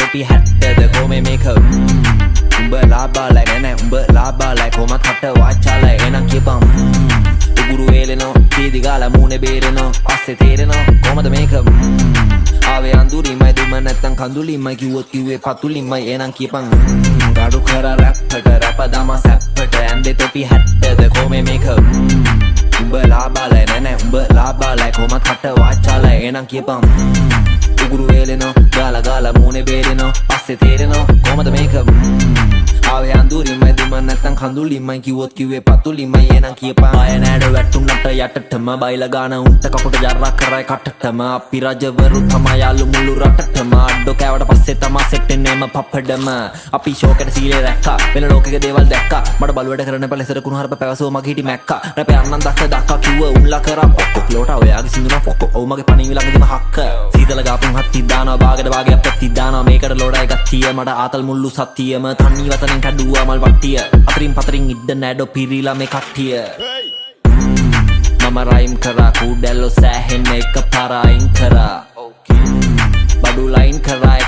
topi hatta the kome make umba laba like nene umba laba like koma katta wachala enam kiyapam uguru eleno kidi gala mune bereno asse tereno komada make ave anduri mai duma නැත්තම් කඳුලි mai කිව්වොත් කිව්වේ පතුලි mai enam kiyapan gadu khara rapata rapadama sappata ande topi hatta the kome make umba laba like nene umba laba like koma katta wachala enam kiyapam uguru eleno gala gala mune bereno asse tereno komada make ave anduri mai duma නැත්තම් කඳුලි mai කිව්වොත් කිව්වේ පතුලි mai enam kiyapan ay nෑඩ වැටුනට යටටම බයිලා ගාන උන්ට කපුට ජරා කරයි කටටම අපි රජවරු තමයි යාළු මුළු රටටම අඩෝ කෑවට පස්සේ තමා සෙට් එන්නේම පප්පඩම අපි ෂෝකට සීලේ දැක්කා වෙන ලෝකෙක දේවල් දැක්කා මට බලුවට කරන පැලසර කුණු හරප පැවසෝ මගේ හිටි මැක්කා රැපේ අන්නන් දක්ක කිව්ව උන්ලා කරා පොක්කො ලෝට ඔයාගේ සින්දුනා පොක්කො ඔව් මගේ පණිවි ළඟදිම හක්ක සීතල ගාපුන් හත්ති දානවා බාගට බාගයක් පැත්ති දානවා මේකට ලෝඩයි ගත්තිය මට ආතල් මුල්ලු සත්තියම තන්නි වතනෙන් කඩුවා මල් වට්ටිය අතරින් පතරින් ඉද්ද නෑඩෝ පිරීලා මේ කට්ටිය මම රයිම් කරා කූඩැල්ලෝ සෑහෙන්න එක පාර අයින් කරා බඩු ලයින් කරා